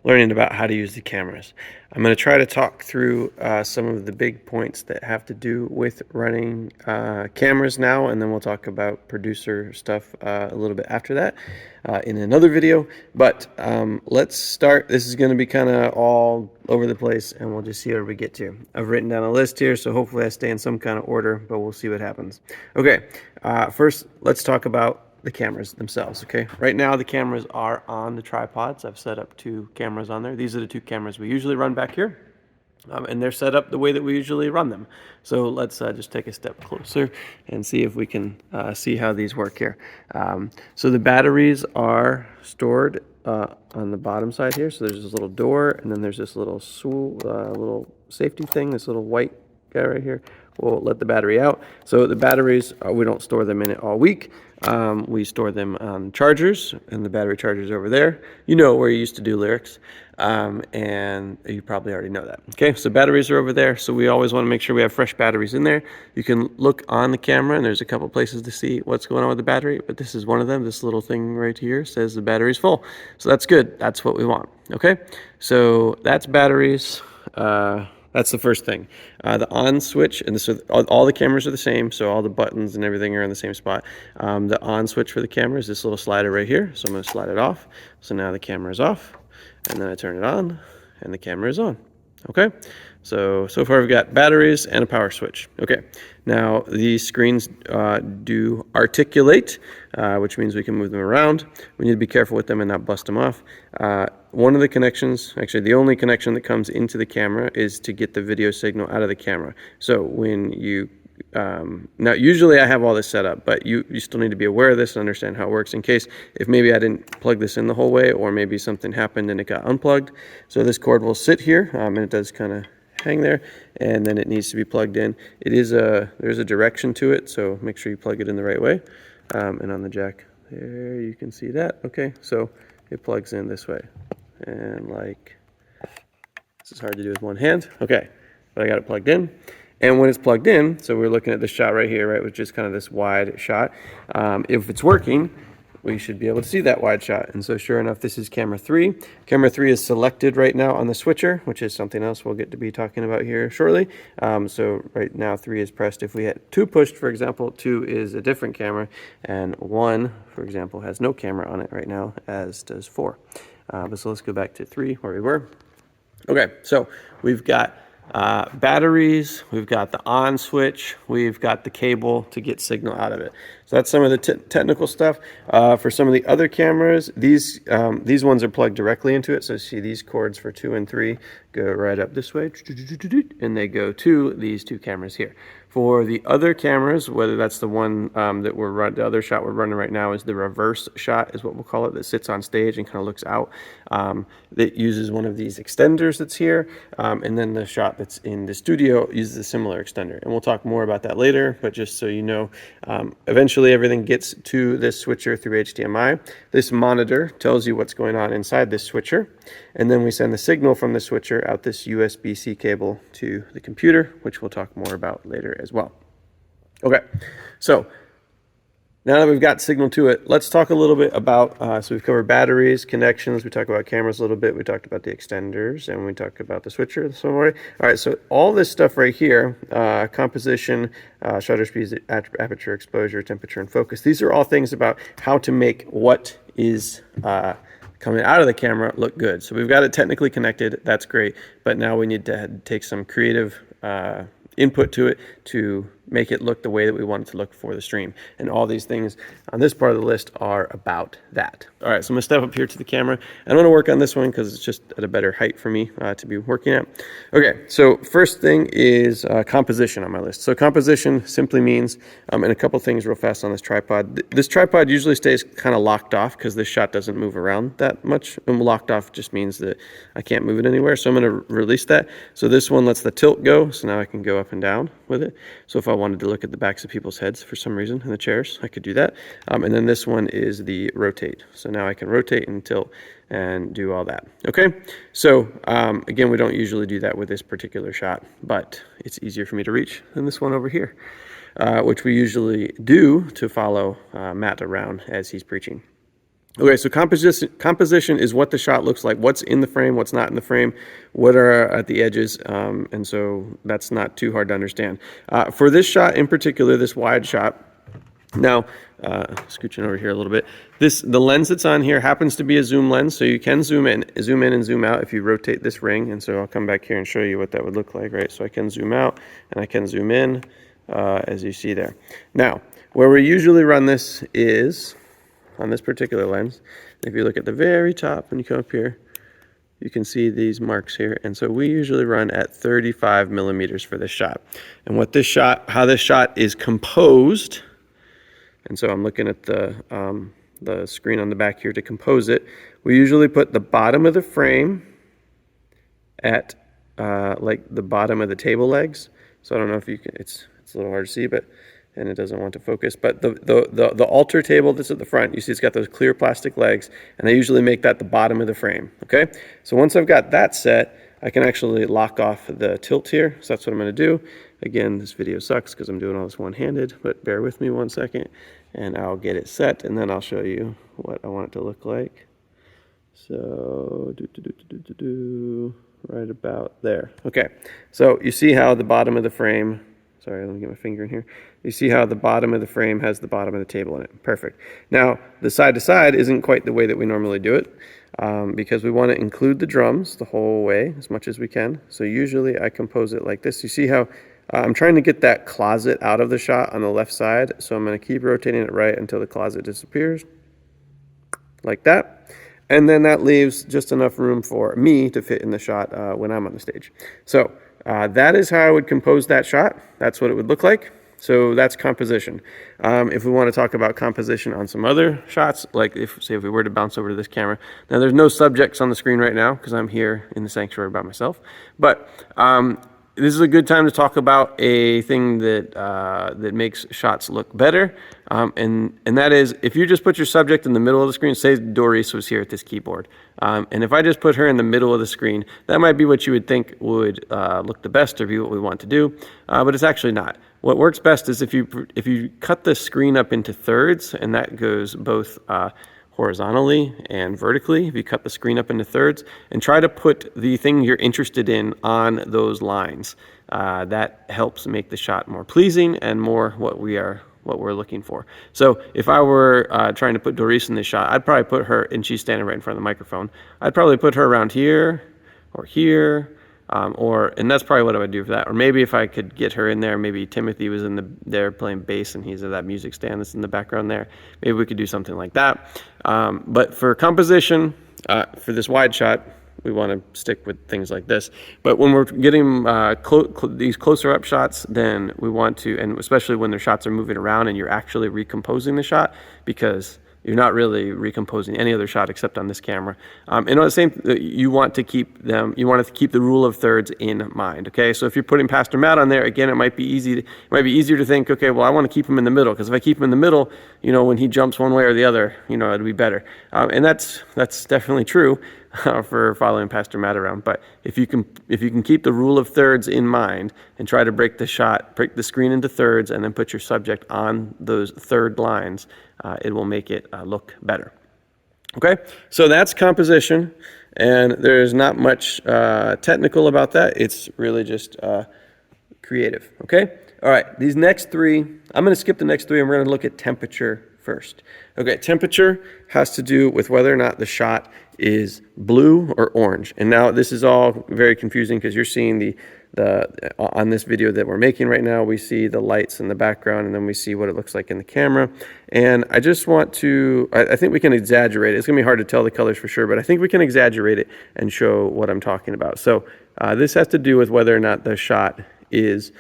learning about how to use the cameras. I'm going to try to talk through some of the big points that have to do with running cameras now, and then we'll talk about producer stuff a little bit after that in another video. But let's start. This is going to be kind of all over the place, and we'll just see where we get to. I've written down a list here, so hopefully I stay in some kind of order, but we'll see what happens. Okay, first let's talk about the cameras themselves. Okay, right now the cameras are on the tripods. I've set up 2 cameras on there. These are the 2 cameras we usually run back here, and they're set up the way that we usually run them. So let's just take a step closer and see if we can see how these work here. So the batteries are stored on the bottom side here. So there's this little door, and then there's this little little safety thing, this little white guy right here. We'll let the battery out. So the batteries, we don't store them in it all week. We store them on chargers, and the battery charger's over there. You know where you used to do lyrics, and you probably already know that. Okay, so batteries are over there, so we always want to make sure we have fresh batteries in there. You can look on the camera, and there's a couple places to see what's going on with the battery, but this is one of them. This little thing right here says the battery's full, so that's good. That's what we want. Okay, so that's batteries. That's the first thing. The on switch, and so all the cameras are the same, so all the buttons and everything are in the same spot. The on switch for the camera is this little slider right here, so I'm going to slide it off. So now the camera is off, and then I turn it on, and the camera is on. Okay, so far we've got batteries and a power switch. Okay, now these screens do articulate, which means we can move them around. We need to be careful with them and not bust them off. One of the connections, actually the only connection that comes into the camera, is to get the video signal out of the camera. So when you now usually I have all this set up, but you still need to be aware of this and understand how it works in case if maybe I didn't plug this in the whole way, or maybe something happened and it got unplugged. So this cord will sit here, and it does kind of hang there, and then it needs to be plugged in. There's a direction to it, so make sure you plug it in the right way. And on the jack there you can see that. Okay, so it plugs in this way, and like this is hard to do with one hand. Okay, but I got it plugged in. And when it's plugged in, so we're looking at this shot right here, right, which is kind of this wide shot. If it's working, we should be able to see that wide shot. And so sure enough, this is camera 3. Camera 3 is selected right now on the switcher, which is something else we'll get to be talking about here shortly. So right now 3 is pressed. If we had 2 pushed, for example, 2 is a different camera, and 1, for example, has no camera on it right now, as does 4. But so let's go back to 3 where we were. Okay, so we've got batteries, we've got the on switch, we've got the cable to get signal out of it. So that's some of the technical stuff. For some of the other cameras, these ones are plugged directly into it. So you see these cords for 2 and 3 go right up this way, and they go to these 2 cameras here. For the other cameras, whether that's the one the other shot we're running right now is the reverse shot, is what we'll call it, that sits on stage and kind of looks out. That uses one of these extenders that's here, and then the shot that's in the studio uses a similar extender. And we'll talk more about that later, but just so you know, eventually everything gets to this switcher through HDMI. This monitor tells you what's going on inside this switcher, and then we send the signal from the switcher out this USB-C cable to the computer, which we'll talk more about later as well. Okay, so now that we've got signal to it, let's talk a little bit about, so we've covered batteries, connections, we talked about cameras a little bit, we talked about the extenders, and we talked about the switcher some more. All right, so all this stuff right here, composition, shutter speeds, aperture, exposure, temperature, and focus, these are all things about how to make what is coming out of the camera look good. So we've got it technically connected, that's great, but now we need to take some creative input to it to make it look the way that we want it to look for the stream. And all these things on this part of the list are about that. All right, so I'm gonna step up here to the camera. I don't wanna work on this one because it's just at a better height for me to be working at. Okay, so first thing is composition on my list. So composition simply means, and a couple things real fast on this tripod. This tripod usually stays kind of locked off because this shot doesn't move around that much. And locked off just means that I can't move it anywhere. So I'm gonna release that. So this one lets the tilt go. So now I can go up and down with it. So if I wanted to look at the backs of people's heads for some reason in the chairs, I could do that. And then this one is the rotate. So now I can rotate and tilt and do all that. Okay, so again, we don't usually do that with this particular shot, but it's easier for me to reach than this one over here, which we usually do to follow Matt around as he's preaching. Okay, so composition is what the shot looks like, what's in the frame, what's not in the frame, what are at the edges, and so that's not too hard to understand. For this shot in particular, this wide shot, now, scooching over here a little bit, the lens that's on here happens to be a zoom lens, so you can zoom in and zoom out if you rotate this ring, and so I'll come back here and show you what that would look like, right? So I can zoom out and I can zoom in, as you see there. Now, where we usually run this is on this particular lens. If you look at the very top when you come up here, you can see these marks here. And so we usually run at 35 millimeters for this shot. And how this shot is composed, and so I'm looking at the screen on the back here to compose it. We usually put the bottom of the frame at like the bottom of the table legs. So I don't know if you can, it's a little hard to see, and it doesn't want to focus, but the altar table that's at the front, you see it's got those clear plastic legs, and I usually make that the bottom of the frame, okay? So once I've got that set, I can actually lock off the tilt here, so that's what I'm gonna do. Again, this video sucks because I'm doing all this one-handed, but bear with me 1 second, and I'll get it set, and then I'll show you what I want it to look like. So, right about there. Okay, so you see how the bottom of the frame, sorry, let me get my finger in here. You see how the bottom of the frame has the bottom of the table in it. Perfect. Now, the side to side isn't quite the way that we normally do it because we want to include the drums the whole way as much as we can. So usually I compose it like this. You see how I'm trying to get that closet out of the shot on the left side. So I'm going to keep rotating it right until the closet disappears like that. And then that leaves just enough room for me to fit in the shot when I'm on the stage. So that is how I would compose that shot. That's what it would look like. So that's composition. If we want to talk about composition on some other shots, like if we were to bounce over to this camera. Now there's no subjects on the screen right now because I'm here in the sanctuary by myself. But this is a good time to talk about a thing that that makes shots look better, and that is if you just put your subject in the middle of the screen. Say Doris was here at this keyboard, and if I just put her in the middle of the screen, that might be what you would think would look the best or be what we want to do, but it's actually not. What works best is if you cut the screen up into thirds, and that goes both horizontally and vertically. If you cut the screen up into thirds and try to put the thing you're interested in on those lines, that helps make the shot more pleasing and more what we're looking for. So if I were trying to put Doris in this shot, I'd probably put her, and she's standing right in front of the microphone, I'd probably put her around here or here. And that's probably what I would do for that. Or maybe if I could get her in there, maybe Timothy was there playing bass and he's at that music stand that's in the background there. Maybe we could do something like that. But for composition, for this wide shot, we want to stick with things like this. But when we're getting these closer up shots, then we want to, and especially when the shots are moving around and you're actually recomposing the shot, because you're not really recomposing any other shot except on this camera. And on the same, you want to keep the rule of thirds in mind. Okay, so if you're putting Pastor Matt on there, again, it might be easier to think, okay, well, I want to keep him in the middle, because if I keep him in the middle, when he jumps one way or the other, it'll be better. And that's definitely true for following Pastor Matt around. But if you can keep the rule of thirds in mind and try to break the screen into thirds, and then put your subject on those third lines, it will make it look better. Okay, so that's composition, and there's not much technical about that. It's really just creative. Okay, all right, these next three, I'm going to skip the next three, and we're going to look at temperature first. Okay, temperature has to do with whether or not the shot is blue or orange. And now this is all very confusing because you're seeing on this video that we're making right now, we see the lights in the background, and then we see what it looks like in the camera. And I just want to, I think we can exaggerate it. It's gonna be hard to tell the colors for sure, but I think we can exaggerate it and show what I'm talking about. So this has to do with whether or not the shot is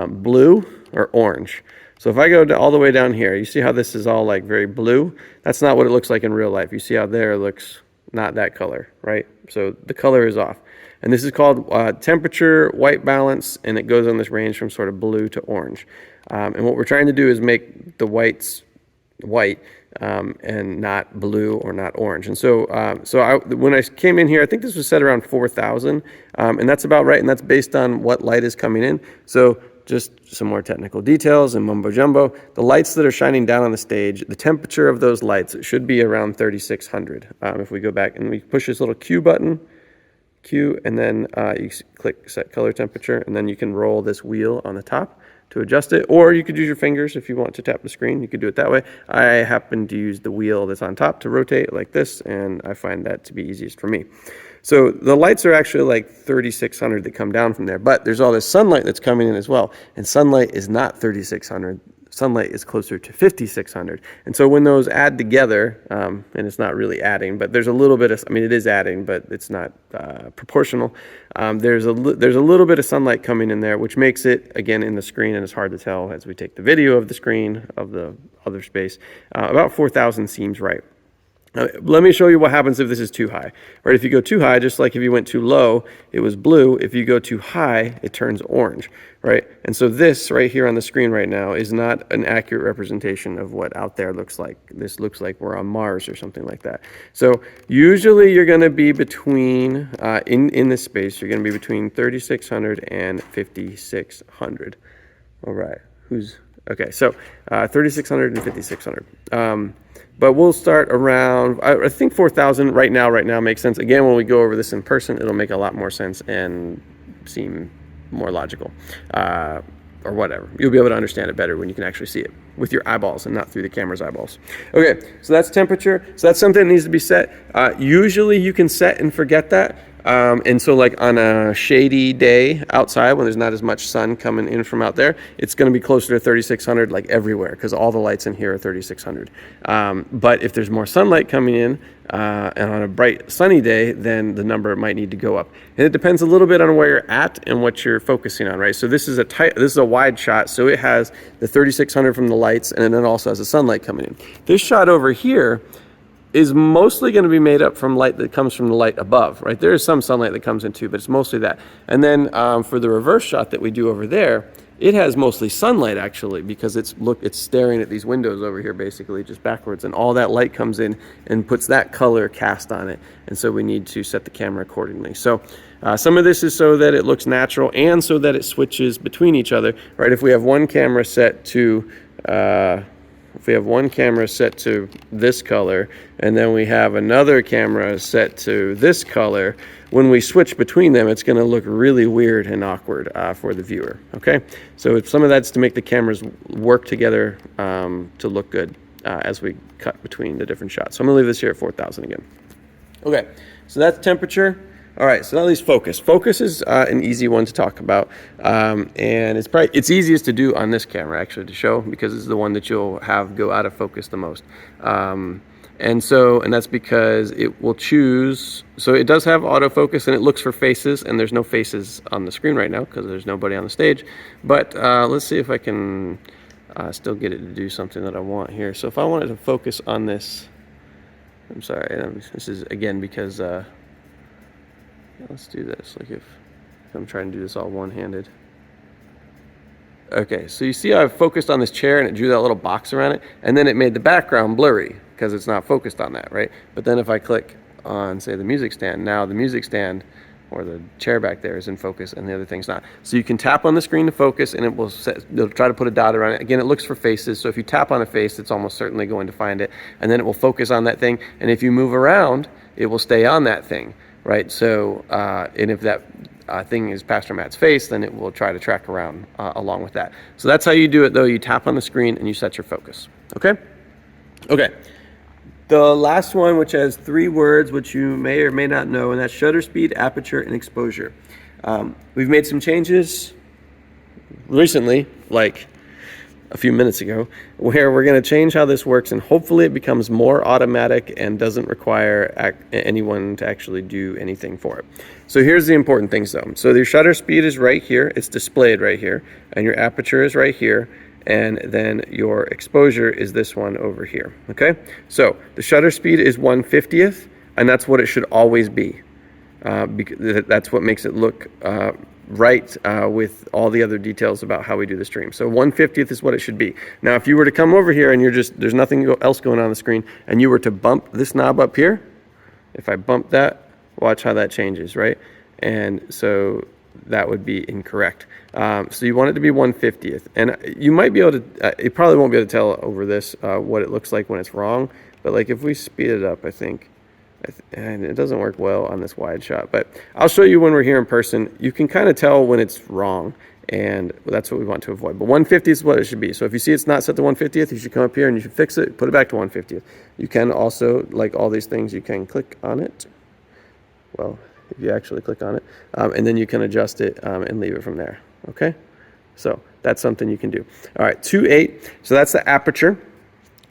blue or orange. So if I go all the way down here, you see how this is all like very blue? That's not what it looks like in real life. You see how there it looks not that color, right? So the color is off. And this is called temperature white balance, and it goes on this range from sort of blue to orange. And what we're trying to do is make the whites white and not blue or not orange. And so when I came in here, I think this was set around 4,000, and that's about right, and that's based on what light is coming in. So just some more technical details and mumbo jumbo. The lights that are shining down on the stage, the temperature of those lights should be around 3600. If we go back and we push this little Q button, and then you click set color temperature, and then you can roll this wheel on the top to adjust it, or you could use your fingers if you want to tap the screen. You could do it that way. I happen to use the wheel that's on top to rotate like this, and I find that to be easiest for me. So the lights are actually like 3600 that come down from there, but there's all this sunlight that's coming in as well, and sunlight is not 3600. Sunlight is closer to 5600. And so when those add together, and it's not really adding, but there's a little bit of, I mean, it is adding, but it's not proportional. There's a little bit of sunlight coming in there, which makes it, again, in the screen, and it's hard to tell as we take the video of the screen of the other space, about 4000 seems right. Let me show you what happens if this is too high. Right, if you go too high, just like if you went too low, it was blue. If you go too high, it turns orange, right? And so this right here on the screen right now is not an accurate representation of what out there looks like. This looks like we're on Mars or something like that. So usually you're going to be between, in this space, you're going to be between 3600 and 5600. All right, okay, so 3600 and 5600. But we'll start around, I think 4000 right now makes sense. Again, when we go over this in person, it'll make a lot more sense and seem more logical, or whatever. You'll be able to understand it better when you can actually see it with your eyeballs and not through the camera's eyeballs. Okay, so that's temperature. So that's something that needs to be set. Usually you can set and forget that. And so like on a shady day outside when there's not as much sun coming in from out there, it's going to be closer to 3600 like everywhere because all the lights in here are 3600. But if there's more sunlight coming in and on a bright sunny day, then the number might need to go up. And it depends a little bit on where you're at and what you're focusing on, right? So this is a wide shot, so it has the 3600 from the lights, and then it also has the sunlight coming in. This shot over here is mostly going to be made up from light that comes from the light above, right? There is some sunlight that comes in too, but it's mostly that. And then for the reverse shot that we do over there, it has mostly sunlight actually, because it's staring at these windows over here basically just backwards, and all that light comes in and puts that color cast on it. And so we need to set the camera accordingly. So some of this is so that it looks natural and so that it switches between each other, right? If we have one camera set to this color, and then we have another camera set to this color, when we switch between them, it's going to look really weird and awkward for the viewer, okay? So some of that's to make the cameras work together to look good as we cut between the different shots. So I'm going to leave this here at 4000 again. Okay, so that's temperature. All right, so now let's focus. Focus is an easy one to talk about, and it's easiest to do on this camera actually to show, because it's the one that you'll have go out of focus the most. And that's because it will choose, so it does have autofocus and it looks for faces, and there's no faces on the screen right now because there's nobody on the stage. But let's see if I can still get it to do something that I want here. So if I wanted to focus on this, I'm sorry, this is again because let's do this, like if I'm trying to do this all one-handed. Okay, so you see I've focused on this chair and it drew that little box around it, and then it made the background blurry because it's not focused on that, right? But then if I click on, say, the music stand, now the music stand or the chair back there is in focus and the other thing's not. So you can tap on the screen to focus and it'll try to put a dot around it. Again, it looks for faces, so if you tap on a face, it's almost certainly going to find it, and then it will focus on that thing, and if you move around, it will stay on that thing. Right, so and if that thing is Pastor Matt's face, then it will try to track around along with that. So that's how you do it, though. You tap on the screen and you set your focus. Okay? Okay. The last one, which has 3 words, which you may or may not know, and that's shutter speed, aperture, and exposure. We've made some changes recently, like a few minutes ago, where we're going to change how this works, and hopefully it becomes more automatic and doesn't require anyone to actually do anything for it. So here's the important things though. So your shutter speed is right here, it's displayed right here, and your aperture is right here, and then your exposure is this one over here, okay? So the shutter speed is 1/50th, and that's what it should always be. Because that's what makes it look right with all the other details about how we do the stream. So 1/50th is what it should be. Now, if you were to come over here and there's nothing else going on the screen, and you were to bump this knob up here, if I bump that, watch how that changes, right? And so that would be incorrect. So you want it to be 1/50th. And you might be able to, you probably won't be able to tell over this what it looks like when it's wrong. But like if we speed it up, I think, and it doesn't work well on this wide shot, but I'll show you when we're here in person. You can kind of tell when it's wrong, and that's what we want to avoid. But 1/50th is what it should be. So if you see it's not set to 1/50th, you should come up here and you should fix it, put it back to 1/50th. You can also, like all these things, you can click on it. Well, if you actually click on it, and then you can adjust it and leave it from there. Okay, so that's something you can do. All right, 2.8. So that's the aperture.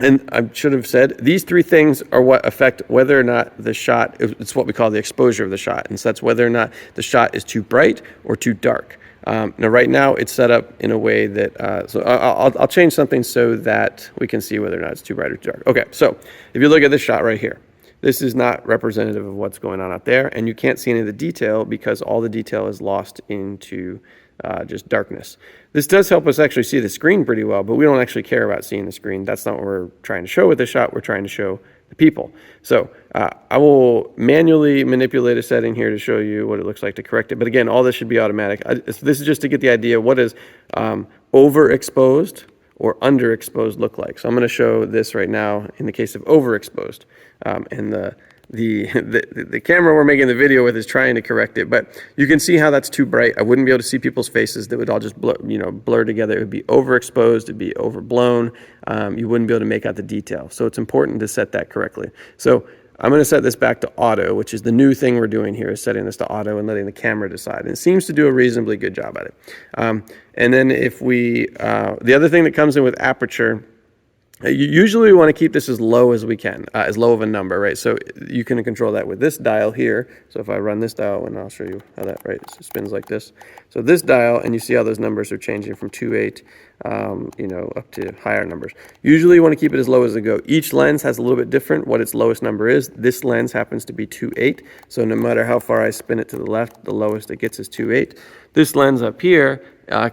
And I should have said, these three things are what affect whether or not the shot, it's what we call the exposure of the shot. And so that's whether or not the shot is too bright or too dark. Now, right now, it's set up in a way that, so I'll change something so that we can see whether or not it's too bright or too dark. Okay, so if you look at this shot right here, this is not representative of what's going on out there, and you can't see any of the detail because all the detail is lost into just darkness. This does help us actually see the screen pretty well, but we don't actually care about seeing the screen. That's not what we're trying to show with this shot. We're trying to show the people. So I will manually manipulate a setting here to show you what it looks like to correct it. But again, all this should be automatic. This is just to get the idea what does overexposed or underexposed look like. So I'm going to show this right now in the case of overexposed, and the camera we're making the video with is trying to correct it, but you can see how that's too bright. I wouldn't be able to see people's faces. That would all just blur together. It would be overexposed. It'd be overblown. You wouldn't be able to make out the detail. So it's important to set that correctly. So I'm going to set this back to auto, which is the new thing we're doing here, is setting this to auto and letting the camera decide. And it seems to do a reasonably good job at it. And then if we, the other thing that comes in with aperture, usually we want to keep this as low as we can, as low of a number, right? So you can control that with this dial here. So if I run this dial, and I'll show you how that, right, it spins like this. So this dial, and you see how those numbers are changing from 2.8, up to higher numbers. Usually you want to keep it as low as it go. Each lens has a little bit different what its lowest number is. This lens happens to be 2.8. So no matter how far I spin it to the left, the lowest it gets is 2.8. This lens up here,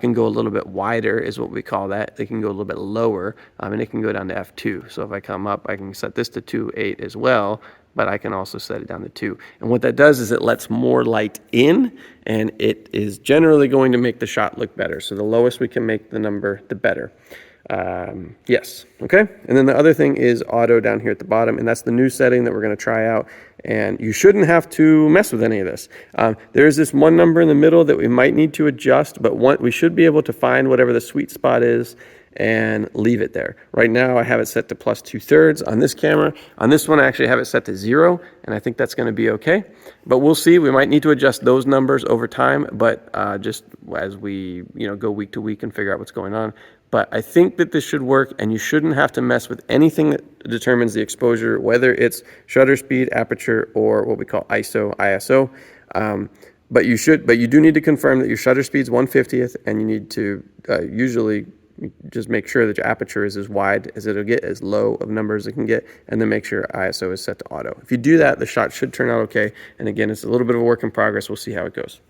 can go a little bit wider, is what we call that. It can go a little bit lower, and it can go down to f2. So if I come up, I can set this to 2.8 as well, but I can also set it down to 2. And what that does is it lets more light in, and it is generally going to make the shot look better. So the lowest we can make the number, the better. Yes, okay? And then the other thing is auto down here at the bottom, and that's the new setting that we're going to try out. And you shouldn't have to mess with any of this. There's this one number in the middle that we might need to adjust, but we should be able to find whatever the sweet spot is and leave it there. Right now I have it set to plus 2/3 on this camera. On this one I actually have it set to 0, and I think that's going to be okay. But we'll see. We might need to adjust those numbers over time, but just as we go week to week and figure out what's going on. But I think that this should work, and you shouldn't have to mess with anything that determines the exposure, whether it's shutter speed, aperture, or what we call ISO. But you do need to confirm that your shutter speed is 1/50th, and you need to usually just make sure that your aperture is as wide as it'll get, as low of numbers as it can get, and then make sure ISO is set to auto. If you do that, the shot should turn out okay. And again, it's a little bit of a work in progress. We'll see how it goes.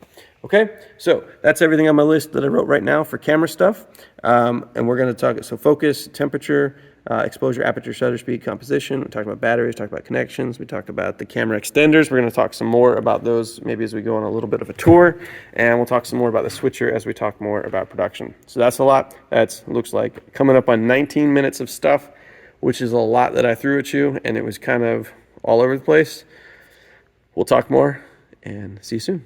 Okay, so that's everything on my list that I wrote right now for camera stuff. And we're going to talk, so focus, temperature, exposure, aperture, shutter speed, composition. We talked about batteries, talked about connections. We talked about the camera extenders. We're going to talk some more about those maybe as we go on a little bit of a tour. And we'll talk some more about the switcher as we talk more about production. So that's a lot. That looks like coming up on 19 minutes of stuff, which is a lot that I threw at you. And it was kind of all over the place. We'll talk more and see you soon.